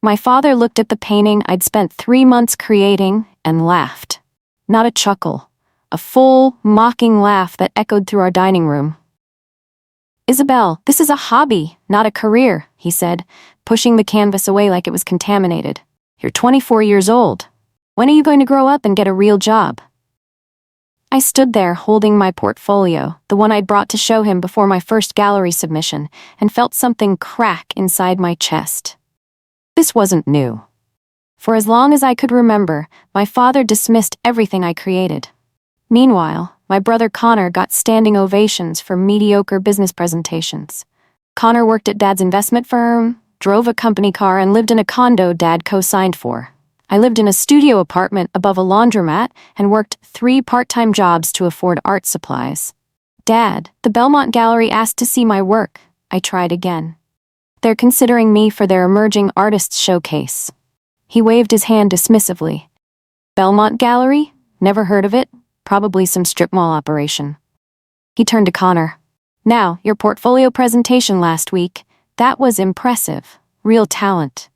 My father looked at the painting I'd spent 3 months creating and laughed. Not a chuckle, a full, mocking laugh that echoed through our dining room. "Isabel, this is a hobby, not a career," he said, pushing the canvas away like it was contaminated. "You're 24 years old. When are you going to grow up and get a real job?" I stood there holding my portfolio, the one I'd brought to show him before my first gallery submission, and felt something crack inside my chest. This wasn't new. For as long as I could remember, my father dismissed everything I created. Meanwhile, my brother Connor got standing ovations for mediocre business presentations. Connor worked at Dad's investment firm, drove a company car, and lived in a condo Dad co-signed for. I lived in a studio apartment above a laundromat and worked 3 part-time jobs to afford art supplies. "Dad, the Belmont Gallery asked to see my work." I tried again. "They're considering me for their emerging artists showcase." He waved his hand dismissively. "Belmont Gallery? Never heard of it. Probably some strip mall operation." He turned to Connor. "Now, your portfolio presentation last week. That was impressive. Real talent."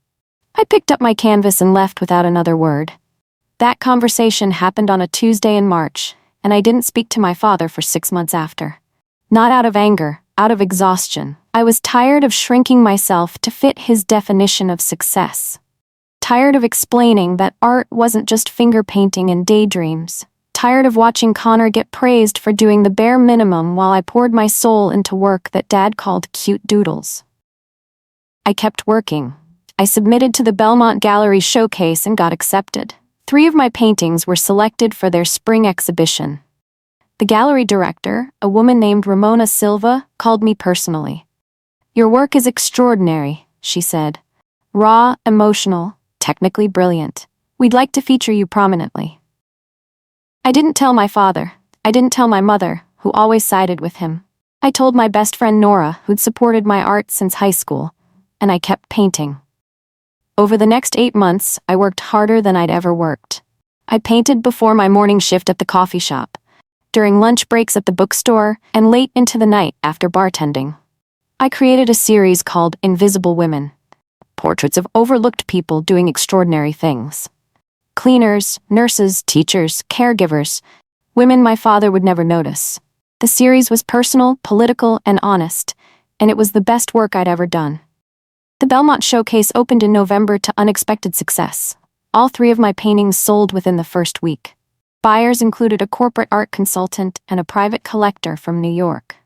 I picked up my canvas and left without another word. That conversation happened on a Tuesday in March, and I didn't speak to my father for 6 months after. Not out of anger, out of exhaustion. I was tired of shrinking myself to fit his definition of success. Tired of explaining that art wasn't just finger painting and daydreams. Tired of watching Connor get praised for doing the bare minimum while I poured my soul into work that Dad called cute doodles. I kept working. I submitted to the Belmont Gallery showcase and got accepted. 3 of my paintings were selected for their spring exhibition. The gallery director, a woman named Ramona Silva, called me personally. "Your work is extraordinary," she said. "Raw, emotional, technically brilliant. We'd like to feature you prominently." I didn't tell my father. I didn't tell my mother, who always sided with him. I told my best friend Nora, who'd supported my art since high school, and I kept painting. Over the next 8 months, I worked harder than I'd ever worked. I painted before my morning shift at the coffee shop, during lunch breaks at the bookstore, and late into the night after bartending. I created a series called Invisible Women, portraits of overlooked people doing extraordinary things. Cleaners, nurses, teachers, caregivers, women my father would never notice. The series was personal, political, and honest, and it was the best work I'd ever done. The Belmont Showcase opened in November to unexpected success. All 3 of my paintings sold within the first week. Buyers included a corporate art consultant and a private collector from New York.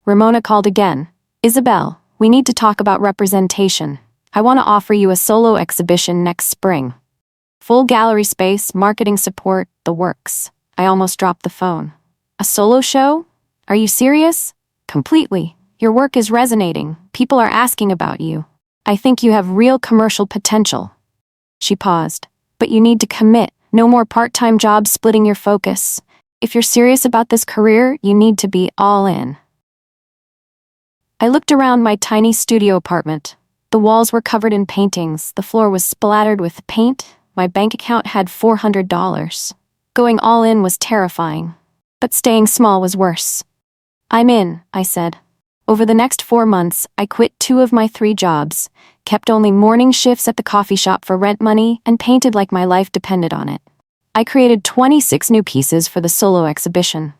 Ramona called again. "Isabel, we need to talk about representation. I want to offer you a solo exhibition next spring. Full gallery space, marketing support, the works." I almost dropped the phone. "A solo show? Are you serious?" "Completely. Your work is resonating. People are asking about you. I think you have real commercial potential." She paused. "But you need to commit. No more part-time jobs splitting your focus. If you're serious about this career, you need to be all in." I looked around my tiny studio apartment. The walls were covered in paintings, the floor was splattered with paint, my bank account had $400. Going all in was terrifying, but staying small was worse. "I'm in," I said. Over the next 4 months, I quit 2 of my 3 jobs, kept only morning shifts at the coffee shop for rent money, and painted like my life depended on it. I created 26 new pieces for the solo exhibition.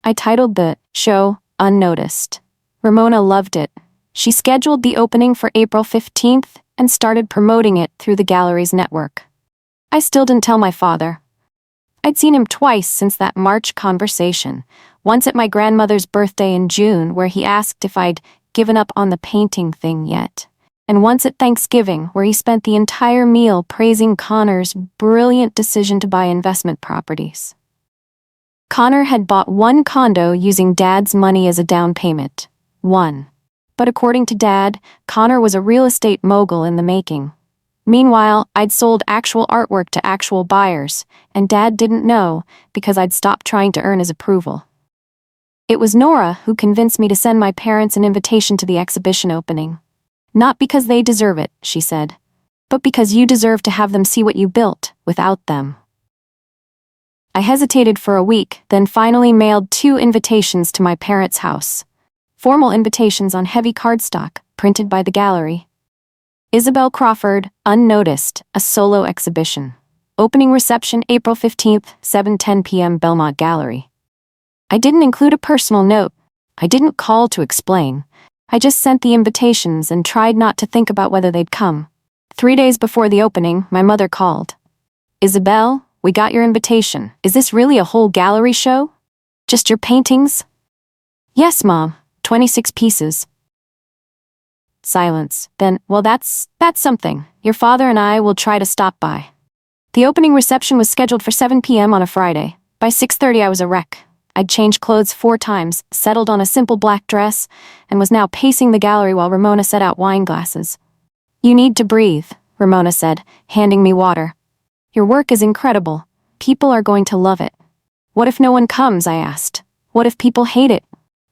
I titled the show Unnoticed. Ramona loved it. She scheduled the opening for April 15th and started promoting it through the gallery's network. I still didn't tell my father. I'd seen him twice since that March conversation, once at my grandmother's birthday in June where he asked if I'd given up on the painting thing yet, and once at Thanksgiving where he spent the entire meal praising Connor's brilliant decision to buy investment properties. Connor had bought 1 condo using Dad's money as a down payment. 1. But according to Dad, Connor was a real estate mogul in the making. Meanwhile, I'd sold actual artwork to actual buyers, and Dad didn't know because I'd stopped trying to earn his approval. It was Nora who convinced me to send my parents an invitation to the exhibition opening. "Not because they deserve it," she said, "but because you deserve to have them see what you built without them." I hesitated for a week, then finally mailed 2 invitations to my parents' house. Formal invitations on heavy cardstock, printed by the gallery. Isabel Crawford, unnoticed, a solo exhibition. Opening reception April 15th, 7:10 p.m. Belmont Gallery. I didn't include a personal note. I didn't call to explain. I just sent the invitations and tried not to think about whether they'd come. 3 days before the opening, my mother called. Isabel, we got your invitation. Is this really a whole gallery show? Just your paintings? Yes, Mom. 26 pieces. Silence. Then, well, that's something. Your father and I will try to stop by. The opening reception was scheduled for 7 p.m. on a Friday. By 6:30 I was a wreck. I'd changed clothes 4 times, settled on a simple black dress, and was now pacing the gallery while Ramona set out wine glasses. You need to breathe, Ramona said, handing me water. Your work is incredible. People are going to love it. What if no one comes, I asked. What if people hate it?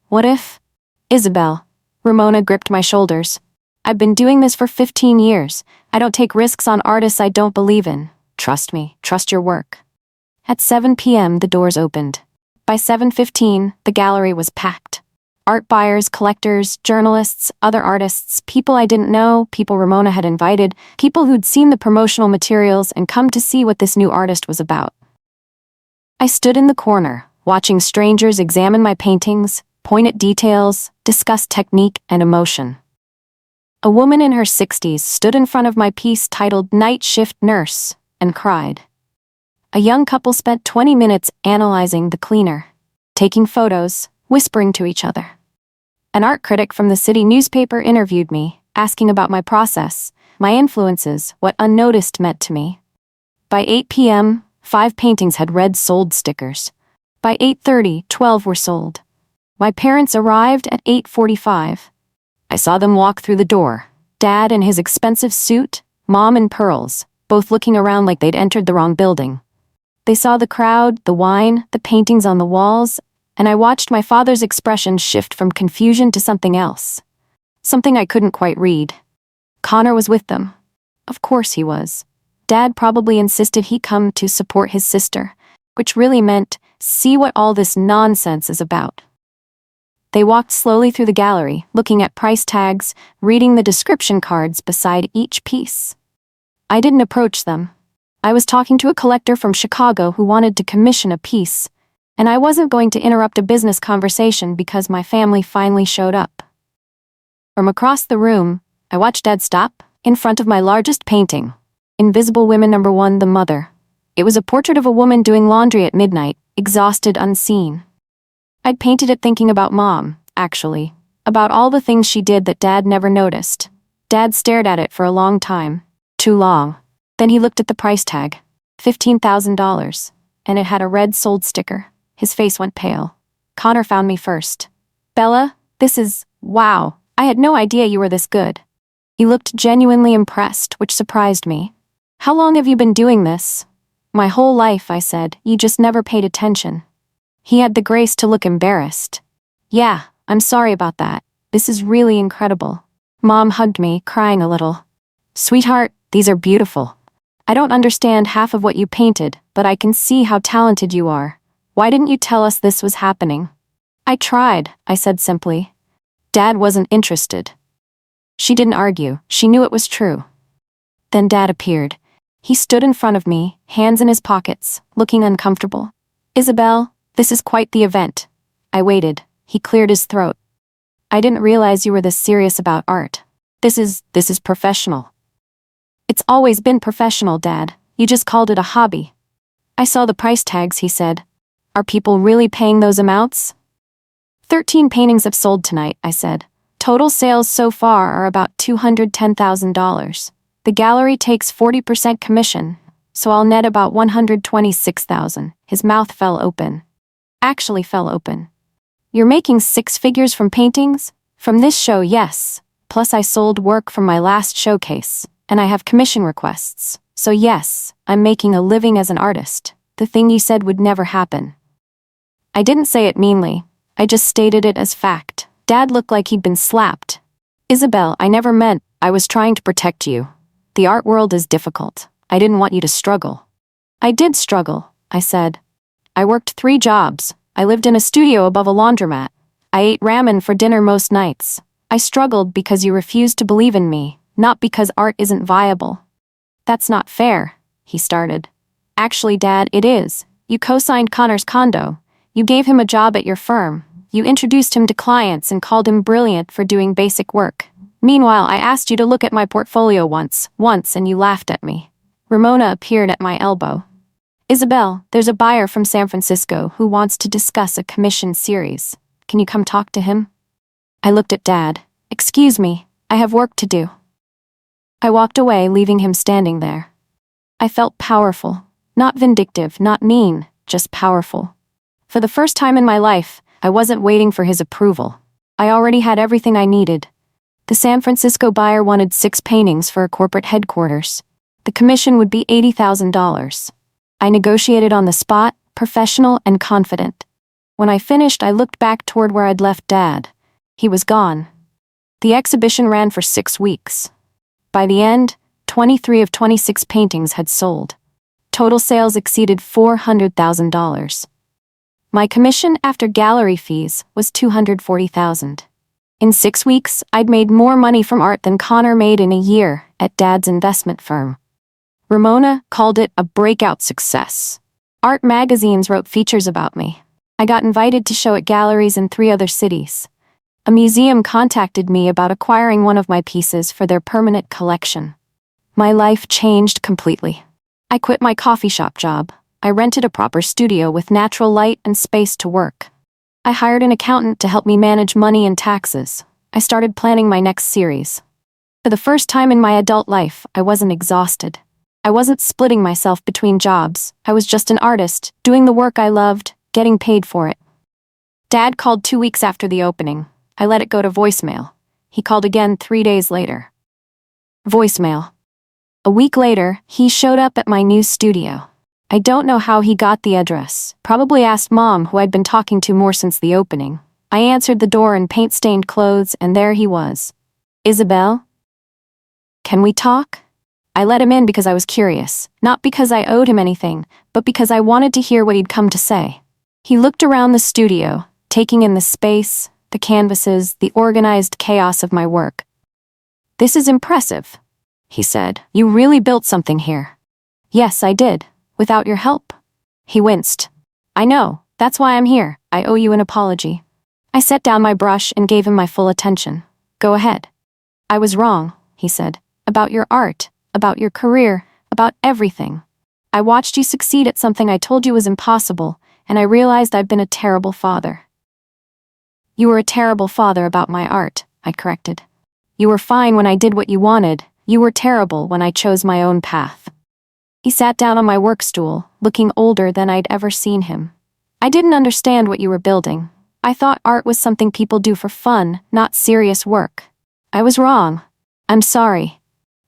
What if... Isabel. Ramona gripped my shoulders. I've been doing this for 15 years. I don't take risks on artists I don't believe in. Trust me. Trust your work. At 7 p.m. the doors opened. By 7:15, the gallery was packed. Art buyers, collectors, journalists, other artists, people I didn't know, people Ramona had invited, people who'd seen the promotional materials and come to see what this new artist was about. I stood in the corner, watching strangers examine my paintings, point at details, discuss technique and emotion. A woman in her 60s stood in front of my piece titled Night Shift Nurse and cried. A young couple spent 20 minutes analyzing the cleaner, taking photos, whispering to each other. An art critic from the city newspaper interviewed me, asking about my process, my influences, what unnoticed meant to me. By 8 p.m., 5 paintings had red sold stickers. By 8:30, 12 were sold. My parents arrived at 8:45. I saw them walk through the door, Dad in his expensive suit, Mom in pearls, both looking around like they'd entered the wrong building. They saw the crowd, the wine, the paintings on the walls, and I watched my father's expression shift from confusion to something else. Something I couldn't quite read. Connor was with them. Of course he was. Dad probably insisted he come to support his sister, which really meant, see what all this nonsense is about. They walked slowly through the gallery, looking at price tags, reading the description cards beside each piece. I didn't approach them. I was talking to a collector from Chicago who wanted to commission a piece, and I wasn't going to interrupt a business conversation because my family finally showed up. From across the room, I watched Dad stop, in front of my largest painting, Invisible Women No. 1, The Mother. It was a portrait of a woman doing laundry at midnight, exhausted, unseen. I'd painted it thinking about Mom, actually, about all the things she did that Dad never noticed. Dad stared at it for a long time, too long. Then he looked at the price tag, $15,000, and it had a red sold sticker. His face went pale. Connor found me first. Bella, this is, wow, I had no idea you were this good. He looked genuinely impressed, which surprised me. How long have you been doing this? My whole life, I said, you just never paid attention. He had the grace to look embarrassed. Yeah, I'm sorry about that. This is really incredible. Mom hugged me, crying a little. Sweetheart, these are beautiful. I don't understand half of what you painted, but I can see how talented you are. Why didn't you tell us this was happening? I tried, I said simply. Dad wasn't interested. She didn't argue, she knew it was true. Then Dad appeared. He stood in front of me, hands in his pockets, looking uncomfortable. Isabel, this is quite the event. I waited. He cleared his throat. I didn't realize you were this serious about art. This is professional. It's always been professional, Dad. You just called it a hobby. I saw the price tags, he said. Are people really paying those amounts? 13 paintings have sold tonight, I said. Total sales so far are about $210,000. The gallery takes 40% commission, so I'll net about $126,000. His mouth fell open. Actually fell open. You're making 6 figures from paintings? From this show, yes. Plus I sold work from my last showcase, and I have commission requests. So yes, I'm making a living as an artist. The thing you said would never happen. I didn't say it meanly. I just stated it as fact. Dad looked like he'd been slapped. Isabel, I never meant. I was trying to protect you. The art world is difficult. I didn't want you to struggle. I did struggle, I said. I worked 3 jobs. I lived in a studio above a laundromat. I ate ramen for dinner most nights. I struggled because you refused to believe in me, Not because art isn't viable. That's not fair, he started. Actually, Dad, it is. You co-signed Connor's condo. You gave him a job at your firm. You introduced him to clients and called him brilliant for doing basic work. Meanwhile, I asked you to look at my portfolio once, and you laughed at me. Ramona appeared at my elbow. Isabel, there's a buyer from San Francisco who wants to discuss a commission series. Can you come talk to him? I looked at Dad. Excuse me, I have work to do. I walked away, leaving him standing there. I felt powerful. Not vindictive, not mean, just powerful. For the first time in my life, I wasn't waiting for his approval. I already had everything I needed. The San Francisco buyer wanted 6 paintings for a corporate headquarters. The commission would be $80,000. I negotiated on the spot, professional and confident. When I finished, I looked back toward where I'd left Dad. He was gone. The exhibition ran for 6 weeks. By the end, 23 of 26 paintings had sold. Total sales exceeded $400,000. My commission after gallery fees was $240,000. In 6 weeks, I'd made more money from art than Connor made in a year at Dad's investment firm. Ramona called it a breakout success. Art magazines wrote features about me. I got invited to show at galleries in 3 other cities. A museum contacted me about acquiring one of my pieces for their permanent collection. My life changed completely. I quit my coffee shop job. I rented a proper studio with natural light and space to work. I hired an accountant to help me manage money and taxes. I started planning my next series. For the first time in my adult life, I wasn't exhausted. I wasn't splitting myself between jobs. I was just an artist, doing the work I loved, getting paid for it. Dad called 2 weeks after the opening. I let it go to voicemail. He called again 3 days later. Voicemail. A week later, he showed up at my new studio. I don't know how he got the address. Probably asked Mom, who I'd been talking to more since the opening. I answered the door in paint-stained clothes, and there he was. Isabel? Can we talk? I let him in because I was curious, not because I owed him anything, but because I wanted to hear what he'd come to say. He looked around the studio, taking in the space, the canvases, the organized chaos of my work. This is impressive, he said. You really built something here. Yes, I did. Without your help. He winced. I know, that's why I'm here. I owe you an apology. I set down my brush and gave him my full attention. Go ahead. I was wrong, he said. About your art, about your career, about everything. I watched you succeed at something I told you was impossible, and I realized I've been a terrible father. You were a terrible father about my art, I corrected. You were fine when I did what you wanted. You were terrible when I chose my own path. He sat down on my work stool, looking older than I'd ever seen him. I didn't understand what you were building. I thought art was something people do for fun, not serious work. I was wrong. I'm sorry.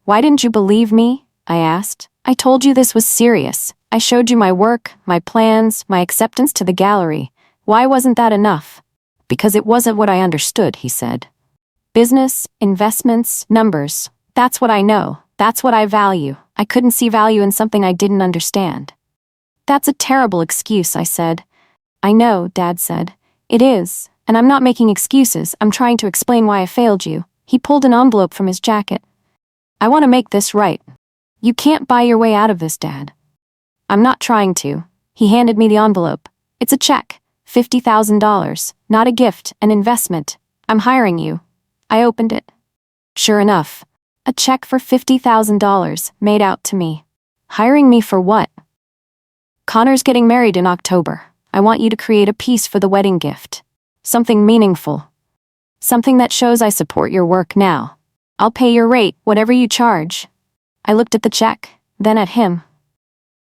Why didn't you believe me? I asked. I told you this was serious. I showed you my work, my plans, my acceptance to the gallery. Why wasn't that enough? Because it wasn't what I understood, he said. Business, investments, numbers. That's what I know. That's what I value. I couldn't see value in something I didn't understand. That's a terrible excuse, I said. I know, Dad said. It is, and I'm not making excuses. I'm trying to explain why I failed you. He pulled an envelope from his jacket. I want to make this right. You can't buy your way out of this, Dad. I'm not trying to. He handed me the envelope. It's a check, $50,000, not a gift, an investment. I'm hiring you. I opened it. Sure enough, a check for $50,000 made out to me. Hiring me for what? Connor's getting married in October. I want you to create a piece for the wedding gift. Something meaningful. Something that shows I support your work now. I'll pay your rate, whatever you charge. I looked at the check, then at him.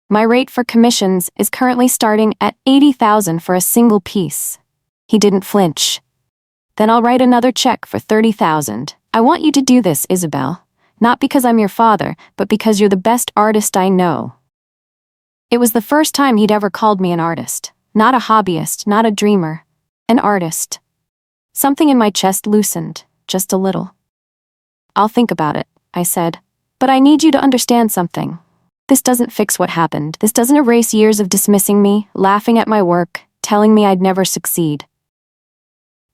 My rate for commissions is currently starting at $80,000 for a single piece. He didn't flinch. Then I'll write another check for $30,000. I want you to do this, Isabel. Not because I'm your father, but because you're the best artist I know. It was the first time he'd ever called me an artist. Not a hobbyist, not a dreamer. An artist. Something in my chest loosened, just a little. I'll think about it, I said. But I need you to understand something. This doesn't fix what happened. This doesn't erase years of dismissing me, laughing at my work, telling me I'd never succeed.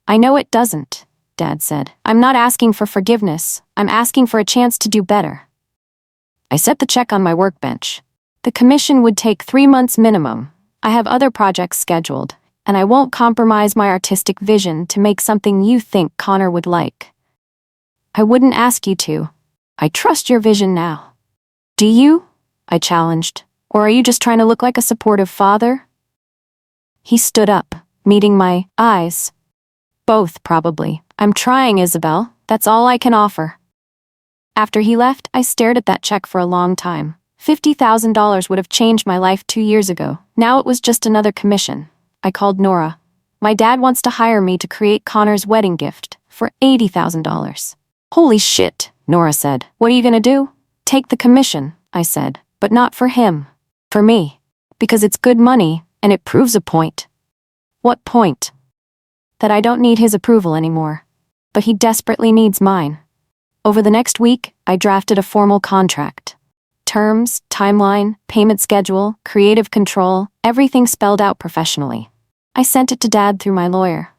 I know it doesn't. Dad said. I'm not asking for forgiveness. I'm asking for a chance to do better. I set the check on my workbench. The commission would take 3 months minimum. I have other projects scheduled, and I won't compromise my artistic vision to make something you think Connor would like. I wouldn't ask you to. I trust your vision now. Do you? I challenged. Or are you just trying to look like a supportive father? He stood up, meeting my eyes. Both, probably. I'm trying, Isabel. That's all I can offer. After he left, I stared at that check for a long time. $50,000 would have changed my life 2 years ago. Now it was just another commission. I called Nora. My dad wants to hire me to create Connor's wedding gift for $80,000. Holy shit, Nora said. What are you gonna do? Take the commission, I said, but not for him. For me. Because it's good money, and it proves a point. What point? That I don't need his approval anymore. But he desperately needs mine. Over the next week, I drafted a formal contract. Terms, timeline, payment schedule, creative control, everything spelled out professionally. I sent it to Dad through my lawyer.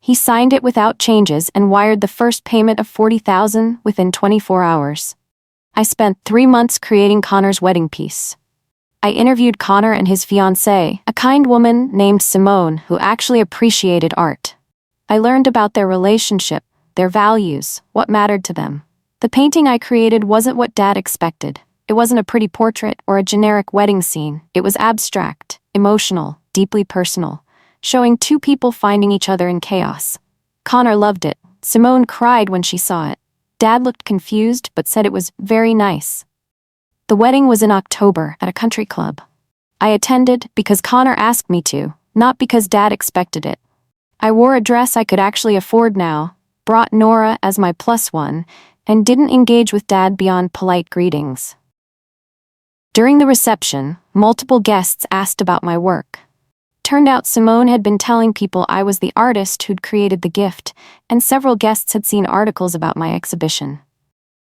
He signed it without changes and wired the first payment of $40,000 within 24 hours. I spent 3 months creating Connor's wedding piece. I interviewed Connor and his fiancée, a kind woman named Simone who actually appreciated art. I learned about their relationship, their values, what mattered to them. The painting I created wasn't what Dad expected. It wasn't a pretty portrait or a generic wedding scene. It was abstract, emotional, deeply personal, showing 2 people finding each other in chaos. Connor loved it. Simone cried when she saw it. Dad looked confused but said it was very nice. The wedding was in October at a country club. I attended because Connor asked me to, not because Dad expected it. I wore a dress I could actually afford now, brought Nora as my +1, and didn't engage with Dad beyond polite greetings. During the reception, multiple guests asked about my work. Turned out Simone had been telling people I was the artist who'd created the gift, and several guests had seen articles about my exhibition.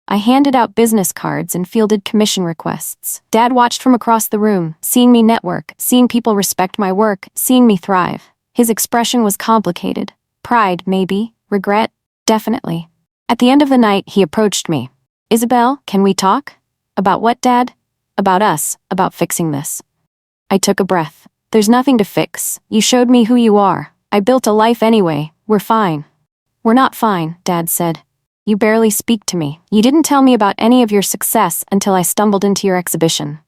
I handed out business cards and fielded commission requests. Dad watched from across the room, seeing me network, seeing people respect my work, seeing me thrive. His expression was complicated. Pride, maybe. Regret, definitely. At the end of the night, he approached me. Isabel, can we talk? About what, Dad? About us, about fixing this. I took a breath. There's nothing to fix. You showed me who you are. I built a life anyway. We're fine. We're not fine, Dad said. You barely speak to me. You didn't tell me about any of your success until I stumbled into your exhibition.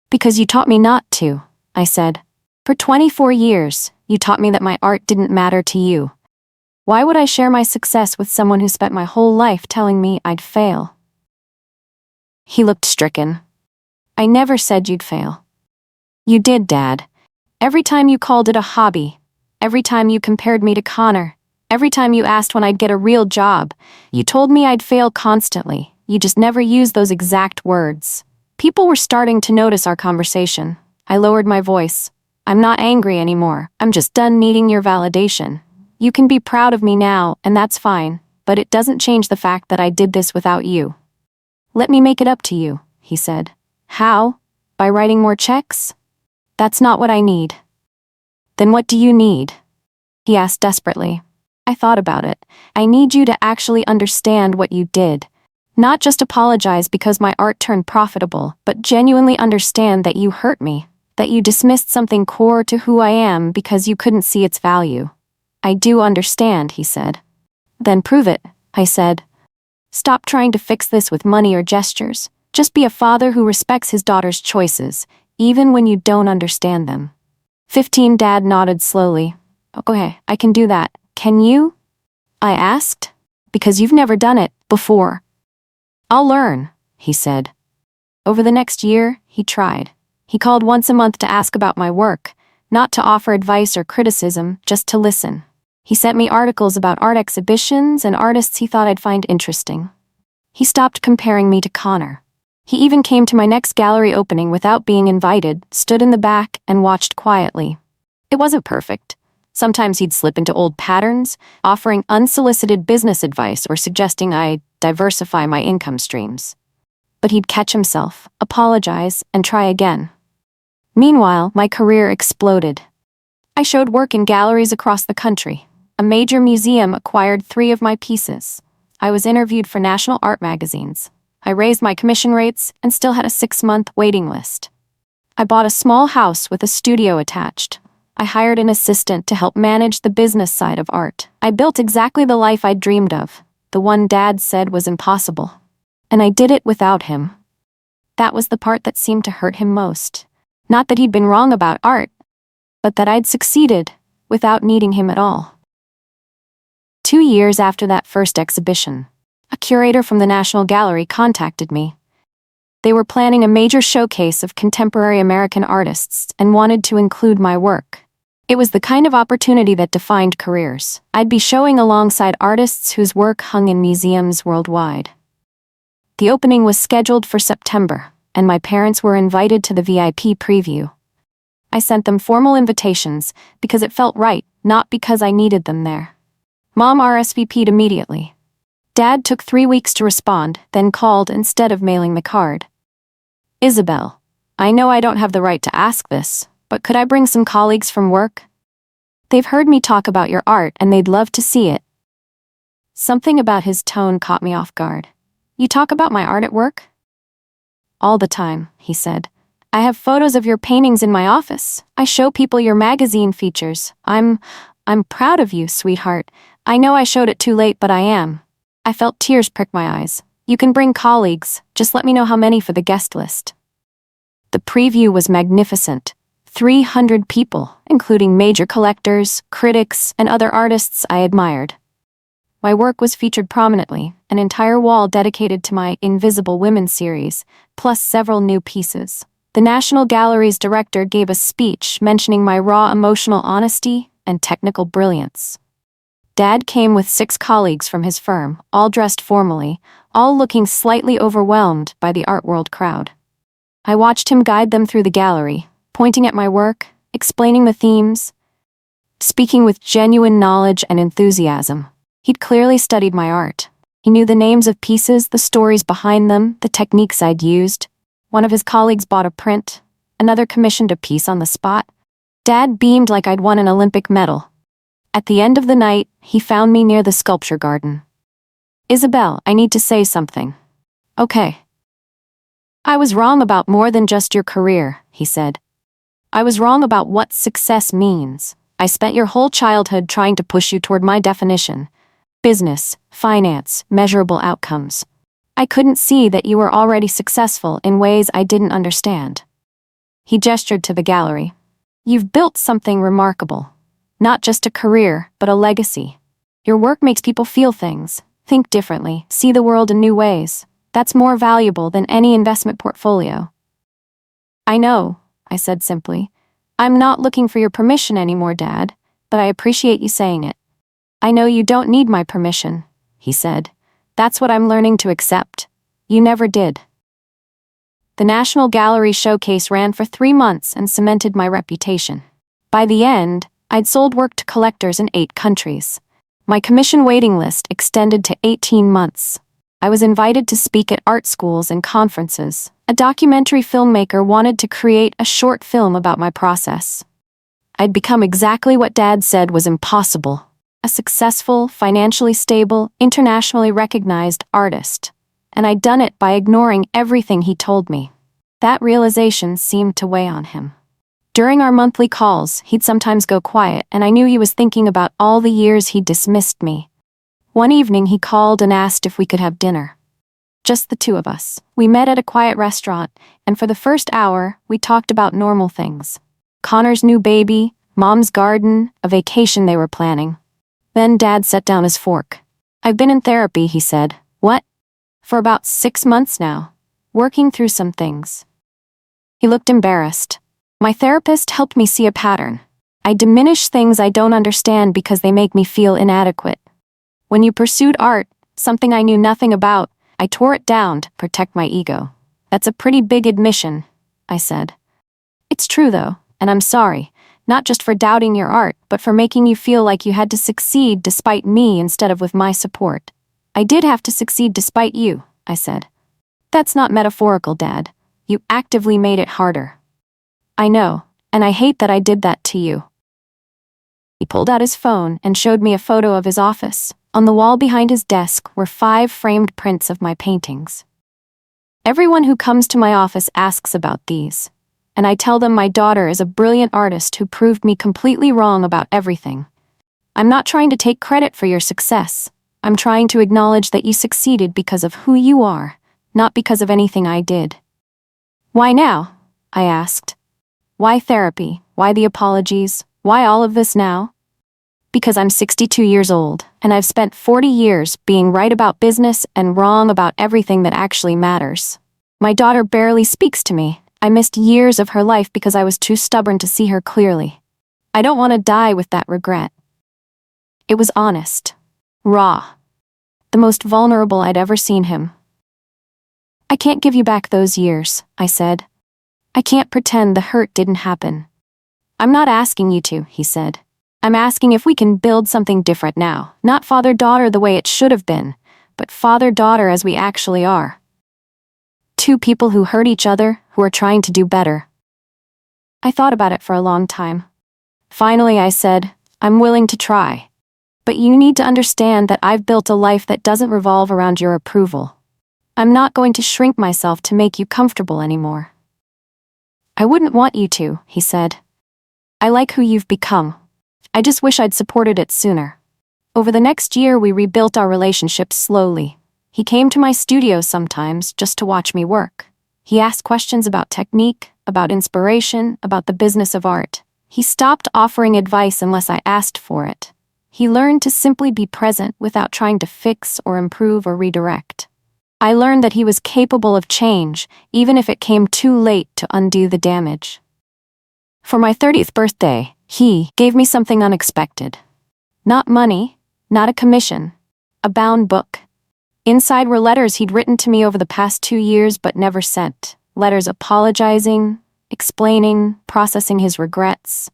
Because you taught me not to, I said. For 24 years, you taught me that my art didn't matter to you. Why would I share my success with someone who spent my whole life telling me I'd fail? He looked stricken. I never said you'd fail. You did, Dad. Every time you called it a hobby, every time you compared me to Connor, every time you asked when I'd get a real job, you told me I'd fail constantly. You just never used those exact words. People were starting to notice our conversation. I lowered my voice. I'm not angry anymore. I'm just done needing your validation. You can be proud of me now, and that's fine, but it doesn't change the fact that I did this without you. Let me make it up to you, he said. How? By writing more checks? That's not what I need. Then what do you need? He asked desperately. I thought about it. I need you to actually understand what you did. Not just apologize because my art turned profitable, but genuinely understand that you hurt me, that you dismissed something core to who I am because you couldn't see its value. I do understand, he said. Then prove it, I said. Stop trying to fix this with money or gestures. Just be a father who respects his daughter's choices, even when you don't understand them. 15 Dad nodded slowly. Okay, I can do that. Can you? I asked. Because you've never done it before. I'll learn, he said. Over the next year, he tried. He called once a month to ask about my work, not to offer advice or criticism, just to listen. He sent me articles about art exhibitions and artists he thought I'd find interesting. He stopped comparing me to Connor. He even came to my next gallery opening without being invited, stood in the back, and watched quietly. It wasn't perfect. Sometimes he'd slip into old patterns, offering unsolicited business advice or suggesting I diversify my income streams. But he'd catch himself, apologize, and try again. Meanwhile, my career exploded. I showed work in galleries across the country. A major museum acquired 3 of my pieces. I was interviewed for national art magazines. I raised my commission rates and still had a 6-month waiting list. I bought a small house with a studio attached. I hired an assistant to help manage the business side of art. I built exactly the life I'd dreamed of, the one Dad said was impossible. And I did it without him. That was the part that seemed to hurt him most. Not that he'd been wrong about art, but that I'd succeeded without needing him at all. 2 years after that first exhibition, a curator from the National Gallery contacted me. They were planning a major showcase of contemporary American artists and wanted to include my work. It was the kind of opportunity that defined careers. I'd be showing alongside artists whose work hung in museums worldwide. The opening was scheduled for September, and my parents were invited to the VIP preview. I sent them formal invitations because it felt right, not because I needed them there. Mom RSVP'd immediately. Dad took 3 weeks to respond, then called instead of mailing the card. Isabel, I know I don't have the right to ask this, but could I bring some colleagues from work? They've heard me talk about your art and they'd love to see it. Something about his tone caught me off guard. You talk about my art at work? All the time, he said. I have photos of your paintings in my office. I show people your magazine features. I'm proud of you, sweetheart. I know I showed it too late, but I am. I felt tears prick my eyes. You can bring colleagues, just let me know how many for the guest list. The preview was magnificent. 300 people, including major collectors, critics, and other artists I admired. My work was featured prominently, an entire wall dedicated to my Invisible Women series, plus several new pieces. The National Gallery's director gave a speech mentioning my raw emotional honesty and technical brilliance. Dad came with 6 colleagues from his firm, all dressed formally, all looking slightly overwhelmed by the art world crowd. I watched him guide them through the gallery, pointing at my work, explaining the themes, speaking with genuine knowledge and enthusiasm. He'd clearly studied my art. He knew the names of pieces, the stories behind them, the techniques I'd used. One of his colleagues bought a print, another commissioned a piece on the spot. Dad beamed like I'd won an Olympic medal. At the end of the night, he found me near the sculpture garden. Isabel, I need to say something. Okay. I was wrong about more than just your career, he said. I was wrong about what success means. I spent your whole childhood trying to push you toward my definition. Business, finance, measurable outcomes. I couldn't see that you were already successful in ways I didn't understand. He gestured to the gallery. You've built something remarkable. Not just a career, but a legacy. Your work makes people feel things, think differently, see the world in new ways. That's more valuable than any investment portfolio. I know, I said simply. I'm not looking for your permission anymore, Dad, but I appreciate you saying it. I know you don't need my permission, he said. That's what I'm learning to accept. You never did. The National Gallery showcase ran for 3 months and cemented my reputation. By the end, I'd sold work to collectors in 8 countries. My commission waiting list extended to 18 months. I was invited to speak at art schools and conferences. A documentary filmmaker wanted to create a short film about my process. I'd become exactly what Dad said was impossible: a successful, financially stable, internationally recognized artist. And I'd done it by ignoring everything he told me. That realization seemed to weigh on him. During our monthly calls, he'd sometimes go quiet, and I knew he was thinking about all the years he'd dismissed me. One evening he called and asked if we could have dinner. Just the 2 of us. We met at a quiet restaurant, and for the first hour, we talked about normal things. Connor's new baby, Mom's garden, a vacation they were planning. Then Dad set down his fork. I've been in therapy, he said. What? For about 6 months now. Working through some things. He looked embarrassed. My therapist helped me see a pattern. I diminish things I don't understand because they make me feel inadequate. When you pursued art, something I knew nothing about, I tore it down to protect my ego. That's a pretty big admission, I said. It's true though, and I'm sorry, not just for doubting your art, but for making you feel like you had to succeed despite me instead of with my support. I did have to succeed despite you, I said. That's not metaphorical, Dad. You actively made it harder. I know, and I hate that I did that to you. He pulled out his phone and showed me a photo of his office. On the wall behind his desk were 5 framed prints of my paintings. Everyone who comes to my office asks about these, and I tell them my daughter is a brilliant artist who proved me completely wrong about everything. I'm not trying to take credit for your success. I'm trying to acknowledge that you succeeded because of who you are, not because of anything I did. Why now? I asked. Why therapy? Why the apologies? Why all of this now? Because I'm 62 years old, and I've spent 40 years being right about business and wrong about everything that actually matters. My daughter barely speaks to me. I missed years of her life because I was too stubborn to see her clearly. I don't want to die with that regret. It was honest. Raw. The most vulnerable I'd ever seen him. I can't give you back those years, I said. I can't pretend the hurt didn't happen. I'm not asking you to, he said. I'm asking if we can build something different now, not father-daughter the way it should have been, but father-daughter as we actually are. 2 people who hurt each other, who are trying to do better. I thought about it for a long time. Finally, I said, I'm willing to try. But you need to understand that I've built a life that doesn't revolve around your approval. I'm not going to shrink myself to make you comfortable anymore. I wouldn't want you to, he said. I like who you've become. I just wish I'd supported it sooner. Over the next year, we rebuilt our relationship slowly. He came to my studio sometimes just to watch me work. He asked questions about technique, about inspiration, about the business of art. He stopped offering advice unless I asked for it. He learned to simply be present without trying to fix or improve or redirect. I learned that he was capable of change, even if it came too late to undo the damage. For my 30th birthday, he gave me something unexpected. Not money, not a commission, a bound book. Inside were letters he'd written to me over the past 2 years but never sent. Letters apologizing, explaining, processing his regrets.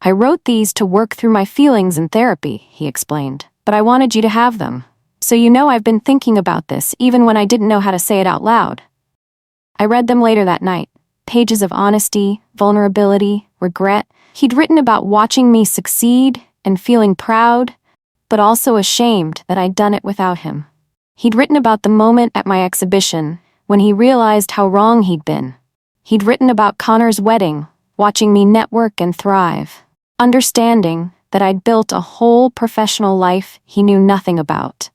I wrote these to work through my feelings in therapy, he explained, but I wanted you to have them. So you know I've been thinking about this even when I didn't know how to say it out loud. I read them later that night. Pages of honesty, vulnerability, regret. He'd written about watching me succeed and feeling proud, but also ashamed that I'd done it without him. He'd written about the moment at my exhibition when he realized how wrong he'd been. He'd written about Connor's wedding, watching me network and thrive, understanding that I'd built a whole professional life he knew nothing about.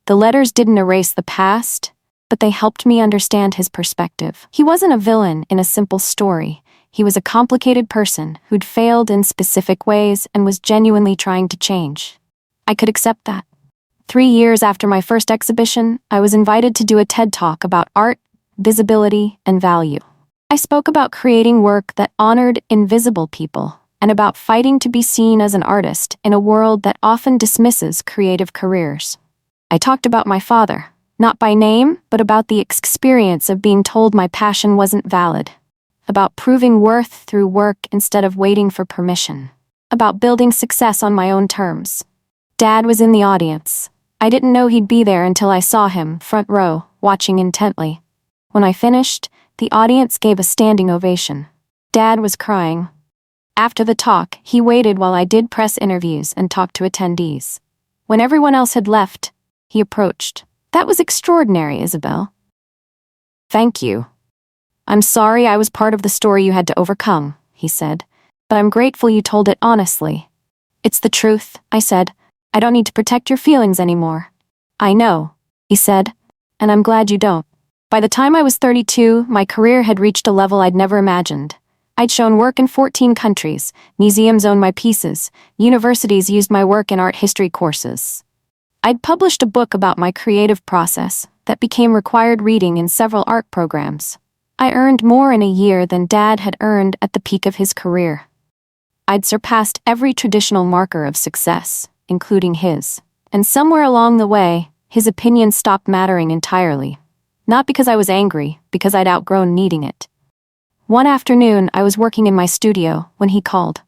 The letters didn't erase the past, but they helped me understand his perspective. He wasn't a villain in a simple story. He was a complicated person who'd failed in specific ways and was genuinely trying to change. I could accept that. 3 years after my first exhibition, I was invited to do a TED Talk about art, visibility, and value. I spoke about creating work that honored invisible people and about fighting to be seen as an artist in a world that often dismisses creative careers. I talked about my father, not by name, but about the experience of being told my passion wasn't valid, about proving worth through work instead of waiting for permission, about building success on my own terms. Dad was in the audience. I didn't know he'd be there until I saw him, front row, watching intently. When I finished, the audience gave a standing ovation. Dad was crying. After the talk, he waited while I did press interviews and talked to attendees. When everyone else had left, he approached. That was extraordinary, Isabel. Thank you. I'm sorry I was part of the story you had to overcome, he said, but I'm grateful you told it honestly. It's the truth, I said. I don't need to protect your feelings anymore. I know, he said, and I'm glad you don't. By the time I was 32, my career had reached a level I'd never imagined. I'd shown work in 14 countries, museums owned my pieces, universities used my work in art history courses. I'd published a book about my creative process that became required reading in several art programs. I earned more in a year than Dad had earned at the peak of his career. I'd surpassed every traditional marker of success, including his. And somewhere along the way, his opinion stopped mattering entirely. Not because I was angry, because I'd outgrown needing it. One afternoon, I was working in my studio when he called.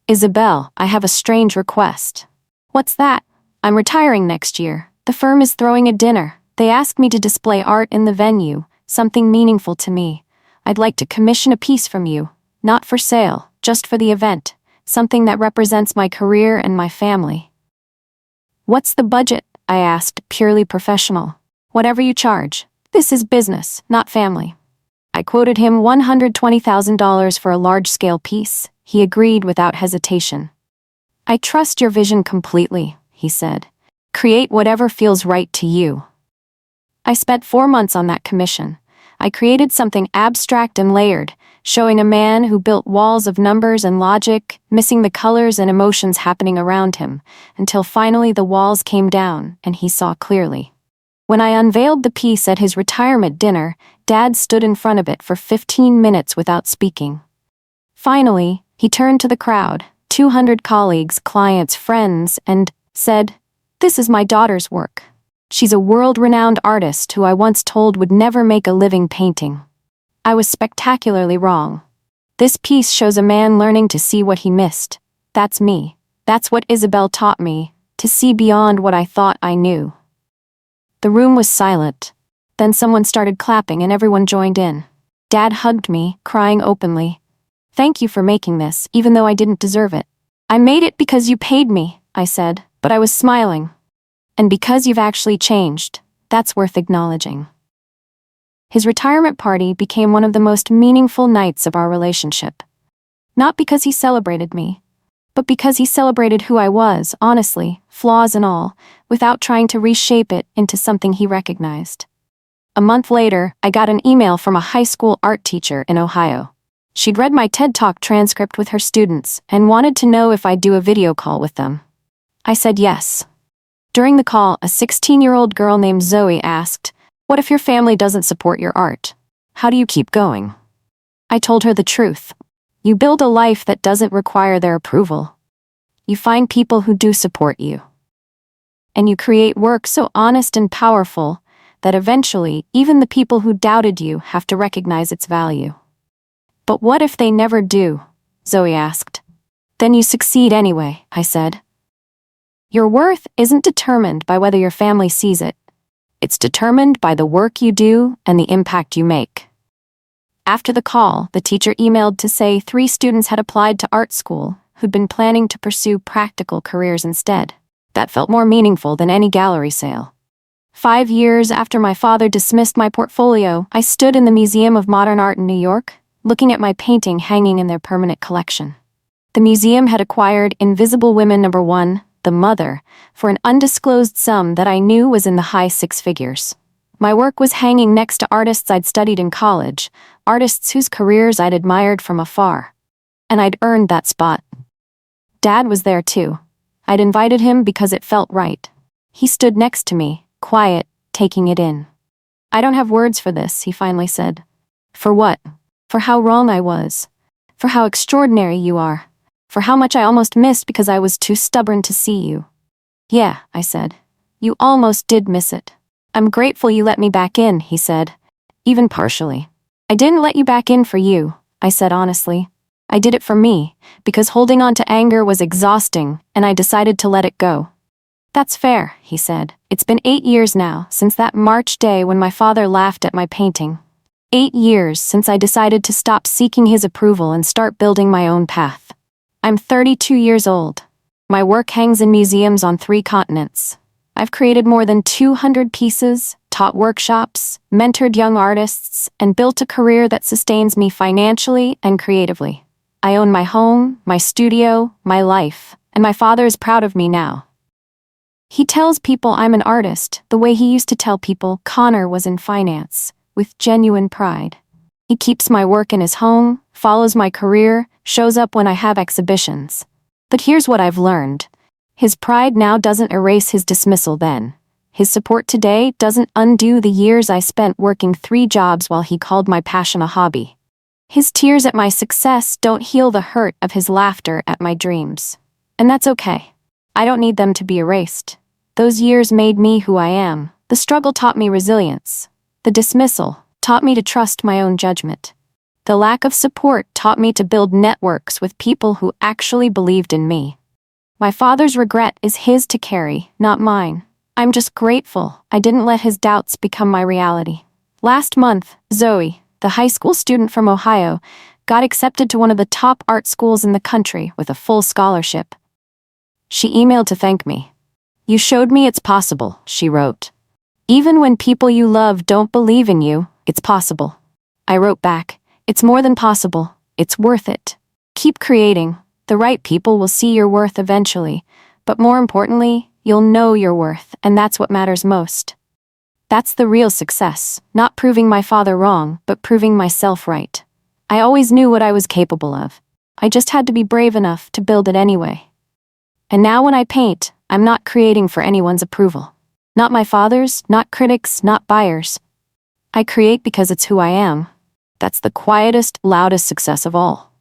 Isabel, I have a strange request. What's that? I'm retiring next year. The firm is throwing a dinner. They asked me to display art in the venue, something meaningful to me. I'd like to commission a piece from you, not for sale, just for the event. something that represents my career and my family. What's the budget? I asked, purely professional. Whatever you charge. This is business, not family. I quoted him $120,000 for a large-scale piece. He agreed without hesitation. I trust your vision completely, he said. Create whatever feels right to you. I spent 4 months on that commission. I created something abstract and layered, showing a man who built walls of numbers and logic, missing the colors and emotions happening around him, until finally the walls came down and he saw clearly. When I unveiled the piece at his retirement dinner, Dad stood in front of it for 15 minutes without speaking. Finally, he turned to the crowd, 200 colleagues, clients, friends, and said, "This is my daughter's work. She's a world-renowned artist who I once told would never make a living painting." I was spectacularly wrong. This piece shows a man learning to see what he missed. That's me. That's what Isabel taught me, to see beyond what I thought I knew. The room was silent. Then someone started clapping and everyone joined in. Dad hugged me, crying openly. "Thank you for making this, even though I didn't deserve it." "I made it because you paid me," I said, but I was smiling. "And because you've actually changed, that's worth acknowledging." His retirement party became one of the most meaningful nights of our relationship. Not because he celebrated me, but because he celebrated who I was, honestly, flaws and all, without trying to reshape it into something he recognized. A month later, I got an email from a high school art teacher in Ohio. She'd read my TED Talk transcript with her students and wanted to know if I'd do a video call with them. I said yes. During the call, a 16-year-old girl named Zoe asked, "What if your family doesn't support your art? How do you keep going?" I told her the truth. You build a life that doesn't require their approval. You find people who do support you. And you create work so honest and powerful that eventually even the people who doubted you have to recognize its value. "But what if they never do?" Zoe asked. "Then you succeed anyway," I said. Your worth isn't determined by whether your family sees it. It's determined by the work you do and the impact you make. After the call, the teacher emailed to say 3 students had applied to art school who'd been planning to pursue practical careers instead. That felt more meaningful than any gallery sale. 5 years after my father dismissed my portfolio, I stood in the Museum of Modern Art in New York, looking at my painting hanging in their permanent collection. The museum had acquired Invisible Women No. 1, The Mother, for an undisclosed sum that I knew was in the high 6 figures. My work was hanging next to artists I'd studied in college, artists whose careers I'd admired from afar. And I'd earned that spot. Dad was there too. I'd invited him because it felt right. He stood next to me, quiet, taking it in. "I don't have words for this," he finally said. "For what? For how wrong I was. For how extraordinary you are. For how much I almost missed because I was too stubborn to see you." "Yeah," I said. "You almost did miss it. I'm grateful you let me back in," he said. "Even partially." "I didn't let you back in for you," I said honestly. "I did it for me, because holding on to anger was exhausting, and I decided to let it go." "That's fair," he said. "It's been 8 years now, since that March day when my father laughed at my painting. 8 years since I decided to stop seeking his approval and start building my own path. I'm 32 years old. My work hangs in museums on 3 continents. I've created more than 200 pieces, taught workshops, mentored young artists, and built a career that sustains me financially and creatively. I own my home, my studio, my life, and my father is proud of me now. He tells people I'm an artist the way he used to tell people Connor was in finance, with genuine pride. He keeps my work in his home, follows my career, shows up when I have exhibitions. But here's what I've learned. His pride now doesn't erase his dismissal then. His support today doesn't undo the years I spent working 3 jobs while he called my passion a hobby. His tears at my success don't heal the hurt of his laughter at my dreams. And that's okay. I don't need them to be erased. Those years made me who I am. The struggle taught me resilience. The dismissal taught me to trust my own judgment. The lack of support taught me to build networks with people who actually believed in me. My father's regret is his to carry, not mine. I'm just grateful I didn't let his doubts become my reality. Last month, Zoe, the high school student from Ohio, Got accepted to one of the top art schools in the country with a full scholarship. She emailed to thank me. You showed me it's possible, she wrote. Even when people you love don't believe in you, it's possible. I wrote back, it's more than possible, it's worth it. Keep creating. The right people will see your worth eventually, but more importantly, you'll know your worth, and that's what matters most. That's the real success, not proving my father wrong, but proving myself right. I always knew what I was capable of. I just had to be brave enough to build it anyway. And now when I paint, I'm not creating for anyone's approval. Not my father's, not critics, not buyers. I create because it's who I am. That's the quietest, loudest success of all.